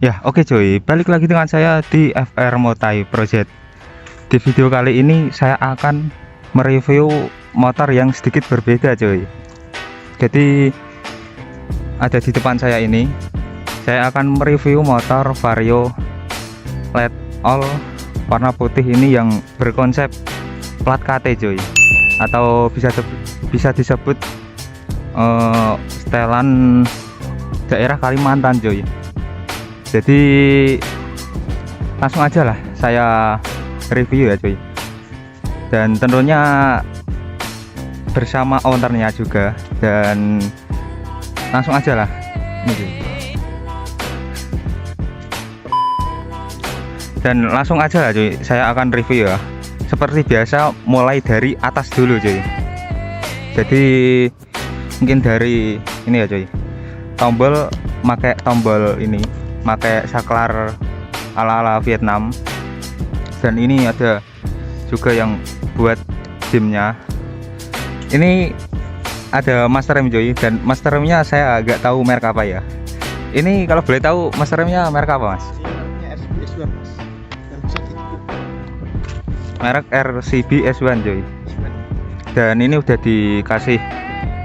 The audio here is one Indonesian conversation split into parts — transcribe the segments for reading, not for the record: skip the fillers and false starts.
Ya, oke cuy, balik lagi dengan saya di FR Motai Project. Di video kali ini saya akan mereview motor yang sedikit berbeda cuy. Jadi ada di depan saya ini, saya akan mereview motor Vario LED all warna putih ini yang berkonsep plat KT cuy, atau bisa disebut setelan daerah Kalimantan cuy. Jadi langsung aja lah saya review ya cuy, dan tentunya bersama ownernya juga, dan langsung aja lah ini cuy. Dan langsung aja lah cuy, saya akan review ya seperti biasa, mulai dari atas dulu cuy. Jadi mungkin dari ini ya cuy, tombol pakai tombol ini, pakai saklar ala-ala Vietnam, dan ini ada juga yang buat dimnya. Ini ada master rem cuy, dan master remnya saya agak tahu merek apa ya. Ini kalau boleh tahu master remnya merek apa mas? Merek RCB S1 cuy. Dan ini udah dikasih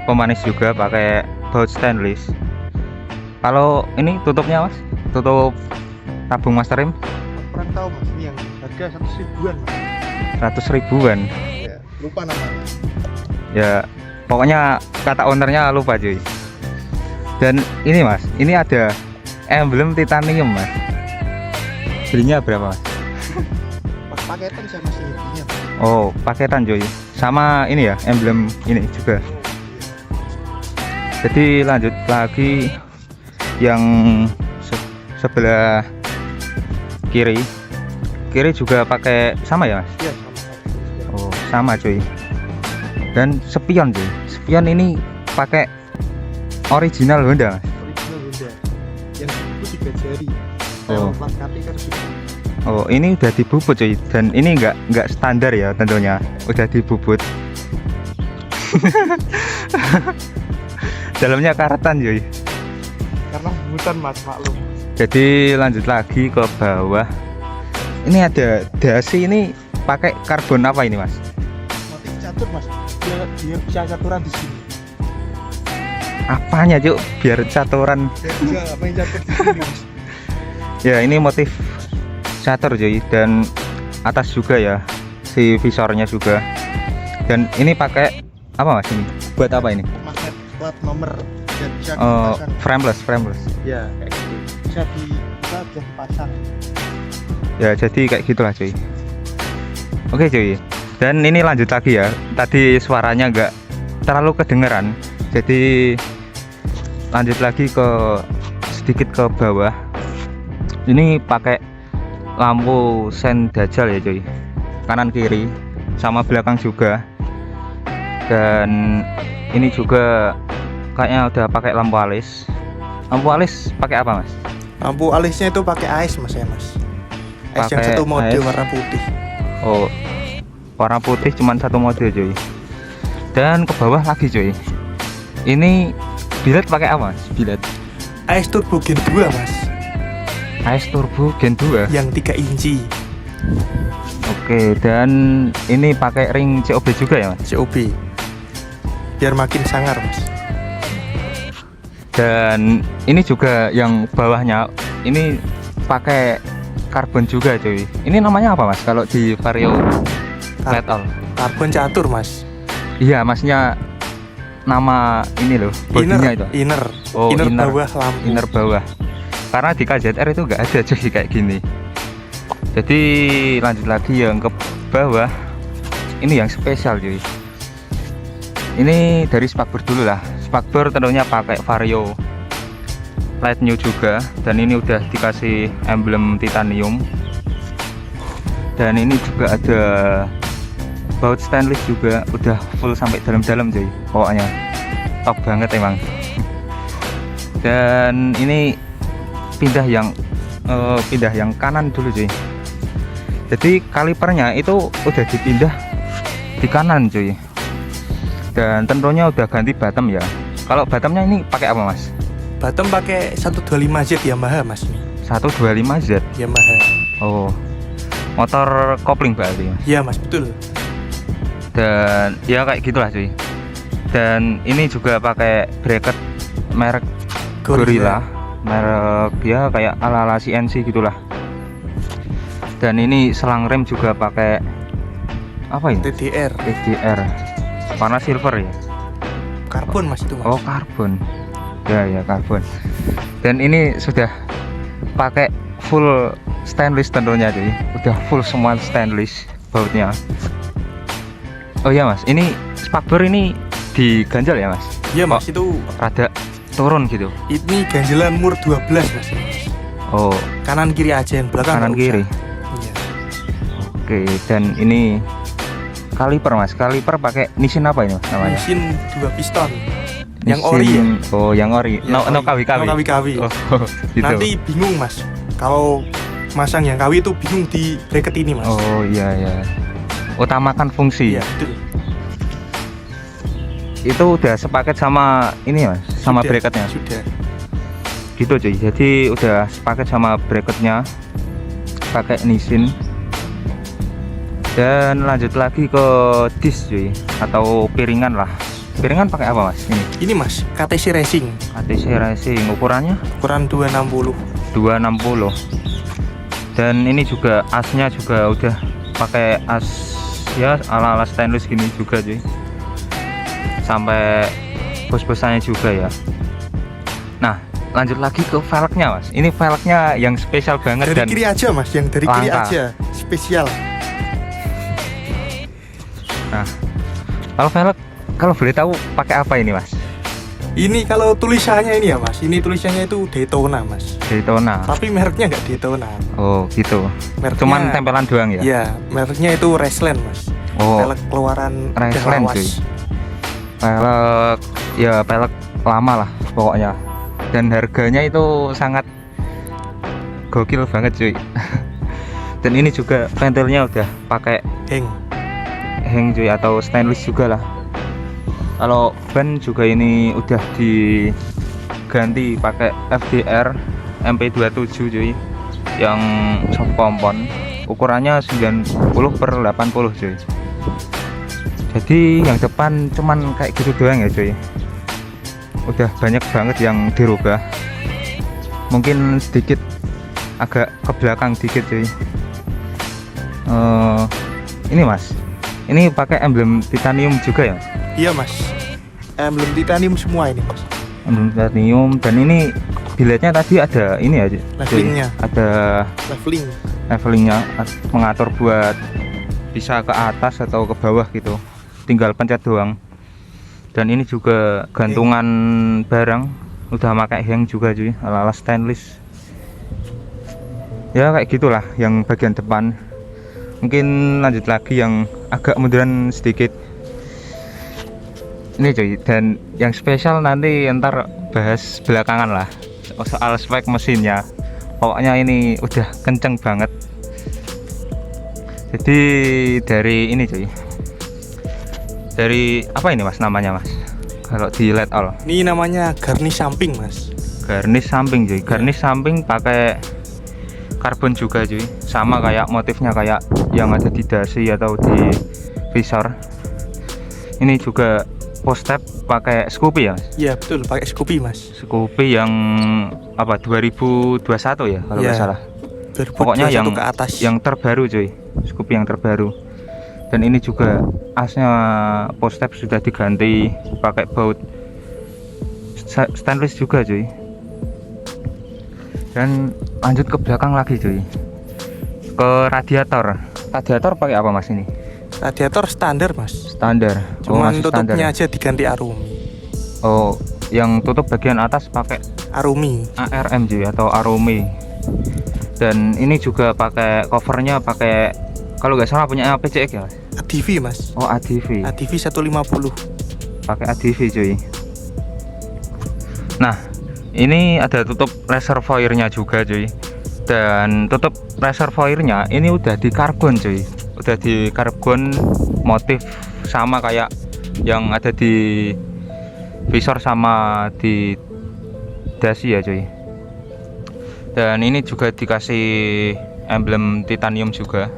pemanis juga pakai baut stainless. Kalau ini tutupnya mas, tutup tabung master rem? Kurang tahu mas, ini yang harga 100 ribuan mas. 100 ribuan Ya, lupa namanya. ya, pokoknya kata ownernya lupa cuy. Dan ini mas, ini ada emblem titanium mas. Belinya berapa mas? Pas paketan saya masih ingatnya. Oh, paketan cuy, sama ini ya, emblem ini juga. Jadi lanjut lagi yang sebelah kiri juga pakai sama ya mas? Iya sama. Oh sama cuy. Dan spion cuy, spion ini pakai original Honda mas? Original Honda. Yang itu 3 jari. Oh. Plat KT kan sudah. Oh ini udah dibubut cuy, dan ini nggak standar ya tentunya, udah dibubut. Dalamnya karetan cuy. Karena butan mas, maklum. Jadi lanjut lagi ke bawah. Ini ada dasi, ini pakai karbon apa ini mas? Motif catur mas. Dia bisa caturan di sini. Apanya cuk biar caturan? Dia bisa main catur di sini mas. Ya ini motif catur cuy, dan atas juga ya si visornya juga. Dan ini pakai apa mas ini? Buat apa ini? Magnet plat nomor dan bisa dipasang. Frameless. Ya kayak gitu. Bisa dipasang. Ya jadi kayak gitulah cuy. Oke cuy, dan ini lanjut lagi ya, tadi suaranya nggak terlalu kedengeran, jadi lanjut lagi ke sedikit ke bawah. Ini pakai lampu sen dajal ya cuy, kanan kiri sama belakang juga. Dan ini juga kayaknya udah pakai lampu alis. Lampu alis pakai apa mas? Lampu alisnya itu pakai AIS mas ya mas. AIS yang Pakai satu mode AIS. warna putih. Oh, warna putih cuman satu model cuy. Dan ke bawah lagi cuy, ini bilet pakai apa mas? Bilet AIS Turbo Gen 2 mas. AIS Turbo Gen 2. Yang 3 inci. Oke, dan ini pakai ring COB juga ya mas? COB. Biar makin sangar mas. Dan ini juga yang bawahnya ini pakai karbon juga cuy. Ini namanya apa mas kalau di Vario LED all? Karbon catur mas. Iya masnya nama ini loh, bodinya itu. Inner. Oh, Inner inner. bawah lampu. Inner bawah, karena di KZR itu nggak ada cuy kayak gini. Jadi lanjut lagi yang ke bawah, ini yang spesial cuy. Ini dari spakbor dulu lah. Spakbor tentunya pakai Vario light new juga, dan ini udah dikasih emblem titanium. Dan ini juga ada baut stainless juga, udah full sampai dalam-dalam cuy. Pokoknya top banget emang. Dan ini pindah yang kanan dulu cuy. Jadi kalipernya itu udah dipindah di kanan cuy. Dan tentunya udah ganti bottom ya. Kalau bottomnya ini pakai apa mas? Bottom pakai 125Z Yamaha mas. 125Z. Yamaha. Oh, motor kopling berarti. Iya mas, betul. Dan ya kayak gitulah cuy. Dan ini juga pakai bracket merek Gorilla, merek ya kayak ala-ala CNC gitulah. Dan ini selang rem juga pakai apa ini? TDR. TDR warna silver ya. Karbon mas itu mas. Oh karbon. Ya karbon. Dan ini sudah pakai full stainless tentunya cuy. Udah full semua stainless bautnya. Oh ya mas, ini spakbor ini diganjel ya mas? Iya mas, itu rada turun gitu. ini ganjelan mur 12 mas. Oh Kanan kiri aja, yang belakang kanan nggak kiri. usah. Iya. Oke, dan ini kaliper mas. Kaliper pakai Nissin apa ini mas namanya? Mesin 2 piston. Yang Nissin- ori ya? Oh yang ori. Yang No ori. kawi-kawi. No kawi-kawi. Oh, gitu. Nanti bingung mas, kalau masang yang kawi itu bingung di bracket ini mas. Oh iya. Utamakan fungsi. Iya betul. Itu udah sepaket sama ini mas, sama Sudah, bracketnya. Sudah. Gitu cuy. Jadi udah sepaket sama bracketnya, pakai Nissin. Dan lanjut lagi ke disk cuy, atau piringan lah. Piringan pakai apa mas? Ini Ini mas, KTC Racing, ATC Racing, ukurannya ukuran 260. 260. Dan ini juga asnya juga udah pakai as ya ala-ala stainless gini juga cuy. Sampai bos-bosannya juga ya. Nah, lanjut lagi ke velgnya mas. Ini velgnya yang spesial banget Dari dan kiri aja mas, yang dari kiri langka. aja, spesial. Nah, kalau velg kalau boleh tahu pakai apa ini mas? Ini kalau tulisannya ini ya mas, ini tulisannya itu Daytona mas. Daytona. Tapi mereknya nggak Daytona. Oh gitu. Mereknya, Cuman tempelan doang ya? Ya, mereknya itu Raceland mas. Oh, Pelek keluaran Raceland, Delawas. cuy. Velg ya velg lama lah pokoknya. Dan harganya itu sangat gokil banget cuy. Dan ini juga ventilnya udah pakai hang cuy, atau stainless juga lah. Kalau ban juga ini udah diganti pakai FDR MP27 cuy, yang soft kompon, ukurannya 90/80 cuy. Jadi yang depan cuman kayak gitu doang ya cuy. Udah banyak banget yang dirubah. Mungkin sedikit agak ke belakang dikit cuy. Ini mas, ini pakai emblem titanium juga ya? Iya mas, emblem titanium semua ini mas. Emblem titanium. Dan ini biletnya tadi ada ini aja cuy. Levelingnya. Ada Leveling. levelingnya, mengatur buat bisa ke atas atau ke bawah gitu, tinggal pencet doang. Dan ini juga gantungan barang udah pakai hang juga cuy, ala-ala stainless ya, kayak gitulah yang bagian depan. Mungkin lanjut lagi yang agak modern sedikit ini cuy. Dan yang spesial nanti ntar bahas belakangan lah soal spek mesinnya. Pokoknya ini udah kenceng banget. Jadi dari ini cuy, dari apa ini mas namanya mas kalau di let all? Ini namanya garnish samping mas. Garnish samping cuy. Garnish samping pakai karbon juga cuy, sama kayak motifnya kayak yang ada di dasi atau di visor. Ini juga post step pakai Scoopy ya mas? Iya betul, pakai Scoopy mas. Scoopy yang apa 2021 ya kalau nggak Iya. salah. Pokoknya 2021 yang ke atas. yang terbaru cuy, Scoopy yang terbaru. Dan ini juga asnya post step sudah diganti pakai baut stainless juga cuy. Dan lanjut ke belakang lagi cuy, ke radiator. Radiator pakai apa mas ini? Radiator standar mas. Standar. Cuman masih tutupnya standar. aja diganti Arumi. Oh, yang tutup bagian atas pakai Arumi. ARM cuy, atau Arumi. Dan ini juga pakai covernya pakai, kalau nggak salah punya PCX ya mas? ADV mas. Oh ADV. ADV 150. Pakai ADV cuy. Nah, ini ada tutup reservoirnya juga cuy. Dan tutup reservoirnya ini udah di karbon cuy. Udah di karbon motif sama kayak yang ada di visor sama di dasi ya cuy. Dan ini juga dikasih emblem titanium juga.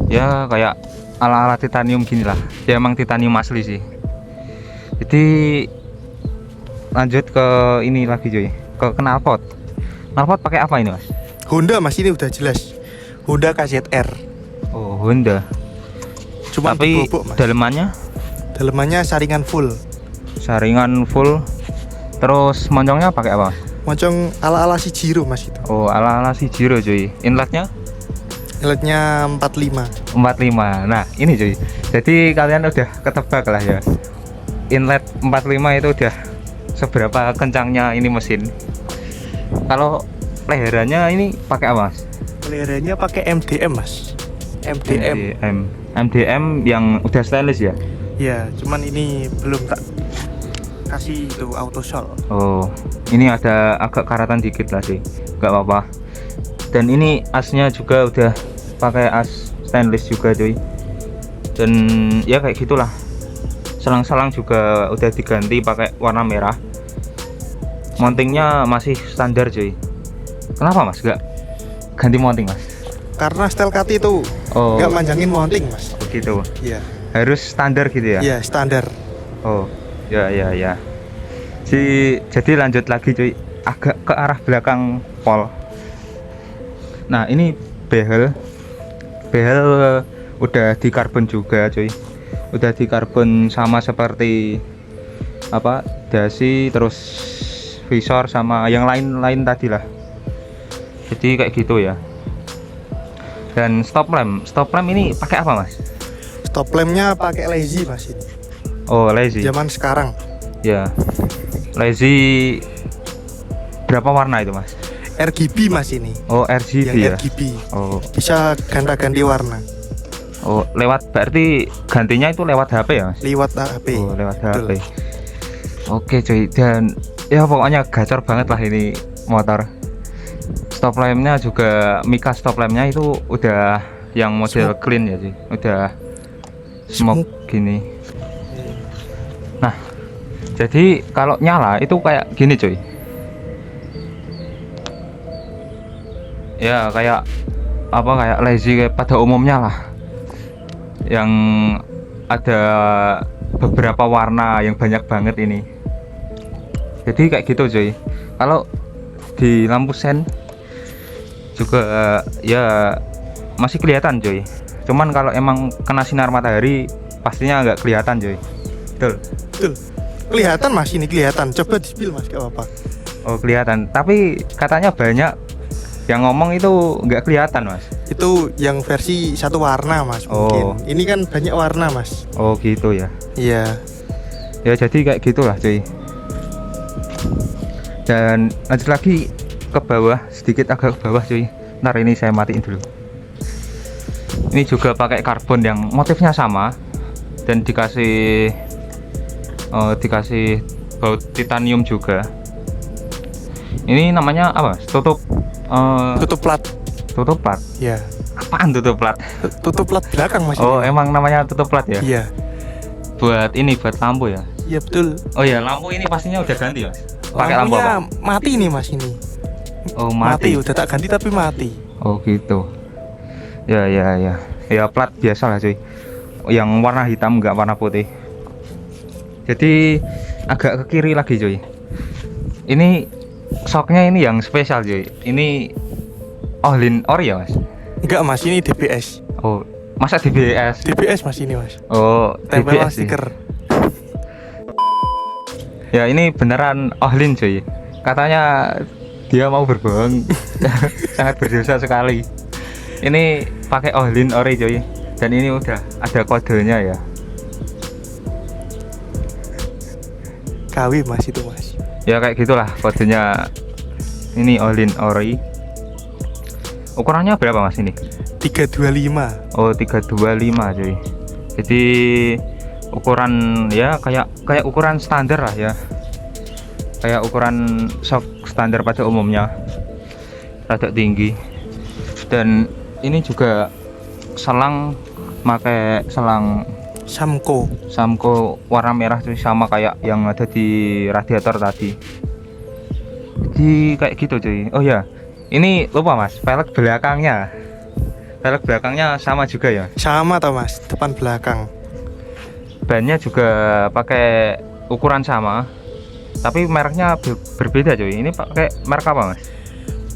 Ya kayak ala-ala titanium gini lah. Ya emang titanium asli sih. Jadi lanjut ke ini lagi cuy, ke knalpot. Knalpot pakai apa ini mas? Honda mas, ini udah jelas Honda KZR. Oh Honda. Cuma Tapi dibobok mas. dalemannya Saringan full. Terus moncongnya pakai apa mas? Moncong ala-ala si Jiro mas itu. Oh ala-ala si Jiro cuy. Inletnya Inletnya 45. 45. Nah ini cuy, jadi kalian udah ketebak lah ya, inlet 45 itu udah seberapa kencangnya ini mesin. Kalau leherannya ini pakai apa mas? Peliharanya pakai MDM mas. MDM yang udah stainless ya? Ya, cuman ini belum tak kasih itu auto sol. Oh ini ada agak karatan dikit lah sih, nggak apa-apa. Dan ini asnya juga udah pakai as stainless juga cuy. Dan ya kayak gitulah, selang-selang juga udah diganti pakai warna merah. Mountingnya masih standar cuy. Kenapa mas nggak ganti mounting mas? Karena style cut itu Oh nggak manjangin mounting mas. begitu, Iya. harus standar gitu ya? Iya standar. Oh ya. Jadi lanjut lagi cuy, agak ke arah belakang pol. Nah ini behel udah di karbon juga cuy, udah di karbon sama seperti apa dasi, terus visor sama yang lain tadi lah. Jadi kayak gitu ya. Dan stop lamp ini pakai apa mas? Stop lampnya pakai lazy mas ini. Oh lazy Zaman sekarang. ya. Lazy berapa warna itu mas? RGB mas ini. Oh RGB ya. RGB. Oh Bisa ganti warna. berarti gantinya itu lewat HP ya mas? Lewat HP. Oh lewat HP. Betul. Oke cuy, dan ya pokoknya gacor banget lah ini motor. Stop lampnya juga, Mika stop lampnya itu udah yang model clean ya sih, udah smoke gini. Nah jadi kalau nyala itu kayak gini cuy. Ya kayak apa, kayak lazy kayak pada umumnya lah, yang ada beberapa warna yang banyak banget ini. Jadi kayak gitu cuy. Kalau di lampu sen juga ya masih kelihatan cuy, cuman kalau emang kena sinar matahari pastinya nggak kelihatan cuy. Betul. Kelihatan mas, ini kelihatan. Coba di spill mas, gak apa-apa. Oh kelihatan, tapi katanya banyak yang ngomong itu nggak kelihatan mas. Itu yang versi satu warna mas mungkin. Ini kan banyak warna mas. Oh gitu ya. Iya. Ya jadi kayak gitulah cuy. Dan lanjut lagi ke bawah, sedikit agak ke bawah cuy. Ntar ini saya matiin dulu. Ini juga pakai karbon yang motifnya sama dan dikasih baut titanium juga. Ini namanya apa? Tutup Tutup plat. Iya. Apaan tutup plat? Tutup plat belakang mas. Oh ini. emang namanya tutup plat ya? Iya. Buat lampu ya? Iya betul. Oh ya, lampu ini pastinya udah ganti mas? Pakai lampu Lampunya apa? mati nih mas ini. Oh mati. Udah tak ganti tapi mati. Oh gitu. Ya. Ya plat biasa lah cuy. Yang warna hitam, nggak warna putih. Jadi agak ke kiri lagi cuy. Ini shocknya ini yang spesial cuy. Ini Ohlin ori ya mas? Enggak mas, ini DBS. Oh masa DBS? DBS mas ini mas. Oh Tempel DBS sih. stiker. Ya ini beneran Ohlin cuy. Katanya dia mau berbohong. Sangat berdosa sekali. Ini pakai Ohlin ori cuy. Dan ini udah ada kodenya ya. KW mas itu mas. Ya kayak gitulah kodenya. Ini Ohlin ori. Ukurannya berapa mas ini? 325. Oh 325 cuy. Jadi ukuran ya kayak ukuran standar lah ya. Kayak ukuran shock standar pada umumnya. Rada tinggi. Dan ini juga selang, pakai selang Samco warna merah tuh, sama kayak yang ada di radiator tadi. Jadi jadi kayak gitu cuy. Oh ya, ini lupa mas, velg belakangnya sama juga ya. Sama toh mas, depan belakang. Bannya juga pakai ukuran sama, tapi mereknya berbeda cuy. Ini pakai merek apa mas?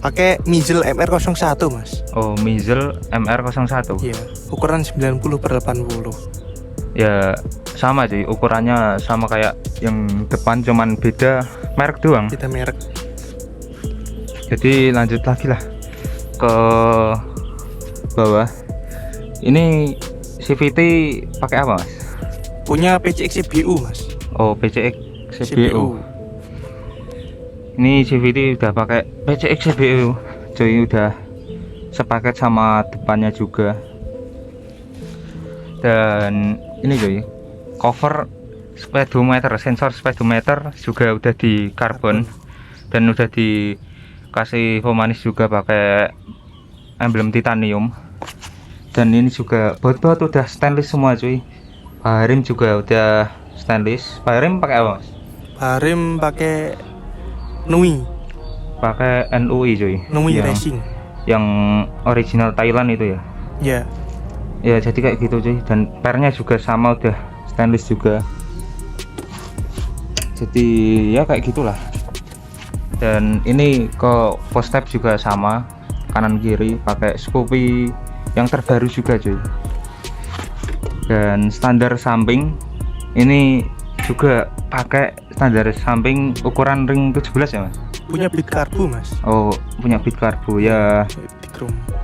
Pakai Mizel MR01 mas. Oh, Mizel MR01. Iya, ukuran 90/80. Ya sama cuy, ukurannya sama kayak yang depan, cuman beda merek doang. Kita merek. Jadi lanjut lagi lah ke bawah. Ini CVT pakai apa mas? Punya PCX CBU mas. Oh, PCX CBU. Ini CVT udah pakai PCX CBU cuy, udah sepaket sama depannya juga. Dan ini cuy, cover speedometer, sensor speedometer juga udah di karbon, dan udah dikasih pemanis juga pakai emblem titanium. Dan ini juga baut-baut udah stainless semua cuy. Baharim juga udah stainless. Baharim pakai apa mas? Baharim pakai Nui. Pakai NUI cuy. Nui Racing. Yang original Thailand itu ya. Ya. Ya jadi kayak gitu cuy. Dan pernya juga sama, udah stainless juga. Jadi ya kayak gitulah. Dan ini ke post tab juga sama, kanan kiri pakai Scoopy yang terbaru juga cuy. Dan standar samping ini juga pakai standar samping ukuran ring 17 ya mas? Punya bit karbu mas. Oh, punya bit karbu ya.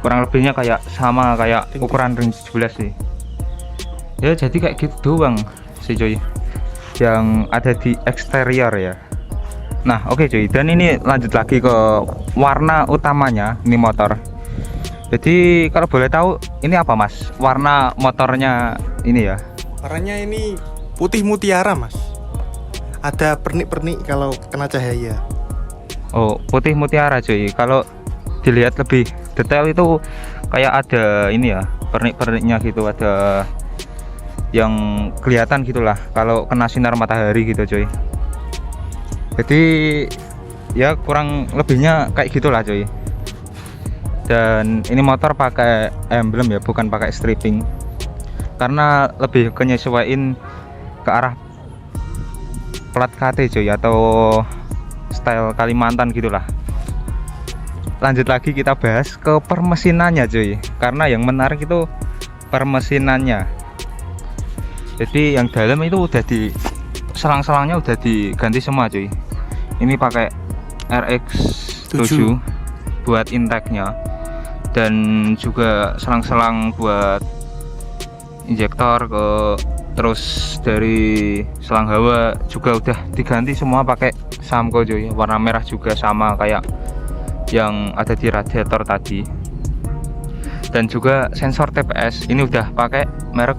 Kurang lebihnya kayak sama kayak ukuran ring 17 sih. Ya jadi kayak gitu doang sih cuy yang ada di eksterior ya. Nah oke cuy, dan ini lanjut lagi ke warna utamanya ini motor. Jadi kalau boleh tahu ini apa mas warna motornya ini ya? Warnanya ini putih mutiara mas. Ada pernik-pernik kalau kena cahaya. Oh, putih mutiara cuy. Kalau dilihat lebih detail itu kayak ada ini ya, pernik-perniknya gitu, ada yang kelihatan gitulah kalau kena sinar matahari gitu cuy. Jadi ya kurang lebihnya kayak gitulah cuy. Dan ini motor pakai emblem ya, bukan pakai stripping, karena lebih menyesuaikan ke arah plat KT cuy, atau style Kalimantan gitulah. Lanjut lagi kita bahas ke permesinannya cuy, karena yang menarik itu permesinannya. Jadi yang dalam itu udah di selang-selangnya udah diganti semua cuy. Ini pakai RX7 buat intake-nya, dan juga selang-selang buat injektor ke, terus dari selang hawa juga udah diganti semua pakai Samco cuy. Warna merah juga sama kayak yang ada di radiator tadi. Dan juga sensor TPS ini udah pakai merek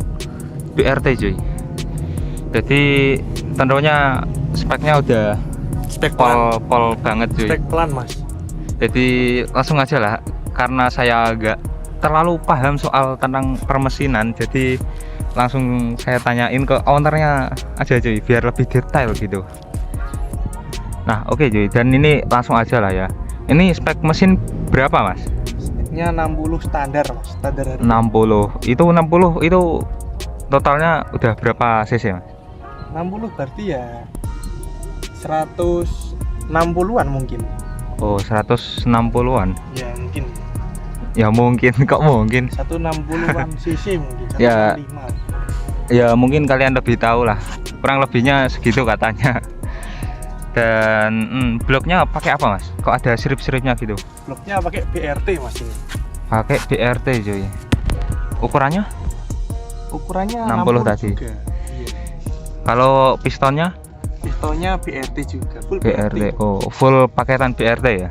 BRT cuy. Jadi tentunya speknya udah Spek pol banget cuy. Spek pelan mas. Jadi langsung aja lah, karena saya agak terlalu paham soal tentang permesinan, jadi langsung saya tanyain ke ownernya aja cuy, biar lebih detail gitu. Nah oke cuy, dan ini langsung aja lah ya. Ini spek mesin berapa mas? Speknya 60 standar mas. Standar hari 60 itu totalnya udah berapa cc mas? 60 berarti ya 160-an mungkin. Oh 160-an. Ya mungkin. Ya mungkin kok mungkin 160-an cc mungkin. Ya. 165. Ya mungkin kalian lebih tahu lah, kurang lebihnya segitu katanya. Dan bloknya pakai apa mas? Kok ada sirip-siripnya gitu? Bloknya pakai BRT mas ini. Pakai BRT cuy. Ukurannya? Ukurannya 60 tadi. juga. Iya. Kalau pistonnya? Pistonnya BRT juga. Full BRT. Oh full paketan BRT ya.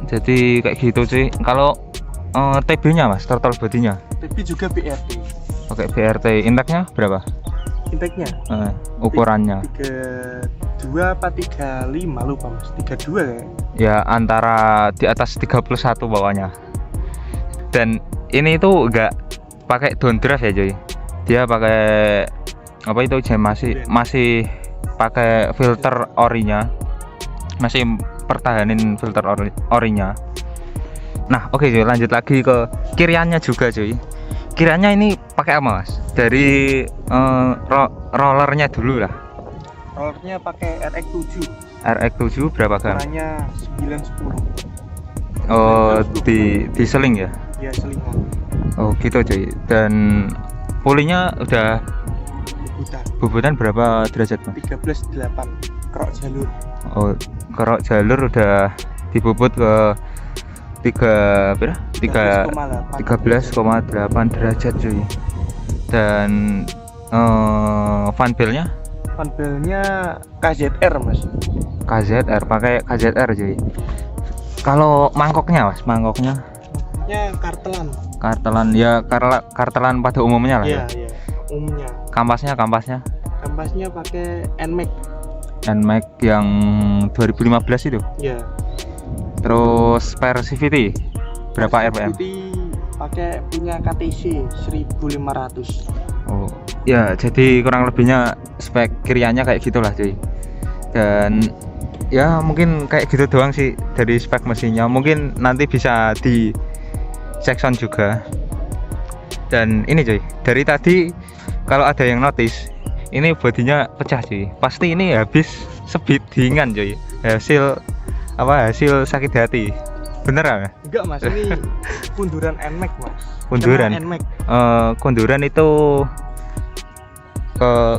Jadi kayak gitu cuy. Kalau TB-nya mas, throttle bodinya? TB juga BRT. Pakai BRT. Intake-nya berapa? Intake-nya? Ukurannya? 32 apa 35 lupa mas. 32 ya. Ya antara di atas 31 bawahnya. Dan ini tuh enggak pakai downdraft ya cuy. Dia pakai apa itu, masih pakai filter orinya, masih pertahanin filter orinya. Nah oke cuy, lanjut lagi ke kiriannya juga cuy. Kiriannya ini pakai apa mas? Dari rollernya dulu lah. Rollernya pakai RX7. RX7 berapa gram? Ukurannya 910. Oh di seling ya? Ya selingan. Oh gitu cuy. Dan pulinya udah bubutan berapa derajat mas? 13,8 kerok jalur. Oh kerok jalur udah dibubut ke 13,8 derajat cuy. Dan fanbelnya KZR mas. KZR, pakai KZR cuy. Kalau mangkoknya mas, mangkoknya kartelan ya, kartelan pada umumnya lah Iya, ya. iya, umumnya. Kampasnya Kampasnya pakai NMAX yang 2015 itu. Iya. Terus spare CVT berapa RPM? Pakai punya KTC 1500. Oh ya, jadi kurang lebihnya spek kiriannya kayak gitulah cuy. Dan ya mungkin kayak gitu doang sih dari spek mesinnya. Mungkin nanti bisa di section juga. Dan ini cuy, dari tadi kalau ada yang notice, ini bodinya pecah cuy. Pasti ini habis speedingan cuy. Hasil sakit hati. Bener nggak? Enggak mas, ini kunduran NMAX mas. Kunduran. Kena NMAX. Kunduran itu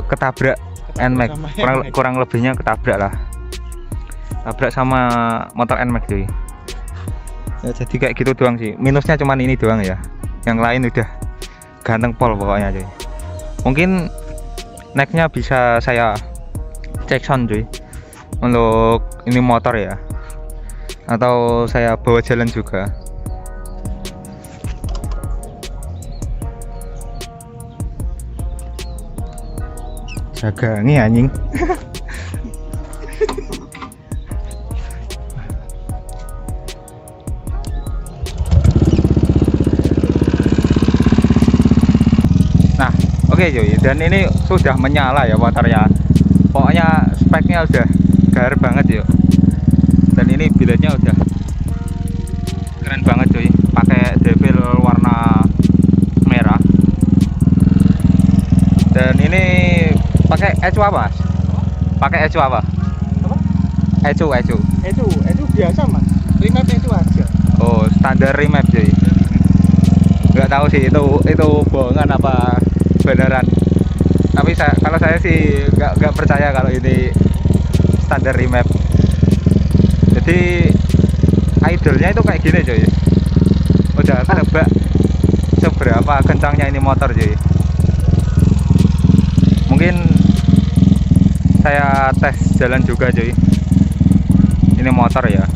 ketabrak NMAX. sama Kurang lebihnya ketabrak lah. Tabrak sama motor NMAX cuy. Ya, jadi kayak gitu doang sih. Minusnya cuman ini doang ya. Yang lain udah ganteng pol pokoknya cuy. Mungkin nextnya bisa saya cek sound cuy untuk ini motor ya, atau saya bawa jalan juga. Jaga nih anjing. Nah oke cuy, dan ini sudah menyala ya motornya. Pokoknya speknya udah gar banget yuk. Dan ini biletnya udah keren banget cuy, pakai devil warna merah. Dan ini pakai ecu apa mas? Pakai ecu apa? Ecu biasa mas. Remap itu aja. Oh standar remap cuy. Nggak tahu sih itu bohongan apa beneran. Tapi kalau saya sih nggak percaya kalau ini standar remap. Jadi idolnya itu kayak gini cuy. Udah nebak seberapa kencangnya ini motor cuy. Mungkin saya tes jalan juga cuy. Ini motor ya.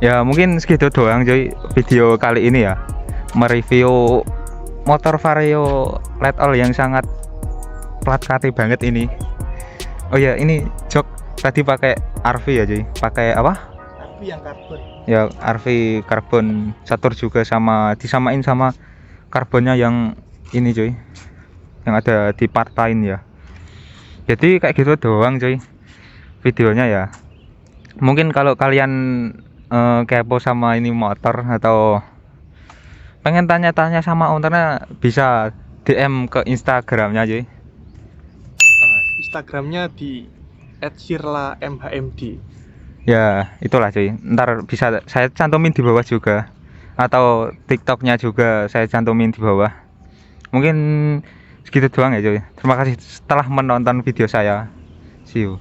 Ya mungkin segitu doang cuy video kali ini ya, mereview motor Vario Let All yang sangat plat KT banget ini. Oh ya ini jok tadi pakai RV ya cuy, pakai apa? RV yang karbon. Ya RV karbon Satur juga, sama disamain sama karbonnya yang ini cuy, yang ada di part lain ya. Jadi kayak gitu doang cuy videonya ya. Mungkin kalau kalian kepo sama ini motor atau pengen tanya-tanya sama ownernya, bisa DM ke Instagramnya cuy. Instagramnya di @sirla_mhmd. Ya itulah cuy, ntar bisa saya cantumin di bawah juga, atau TikToknya juga saya cantumin di bawah. Mungkin segitu doang ya cuy. Terima kasih telah menonton video saya. See you.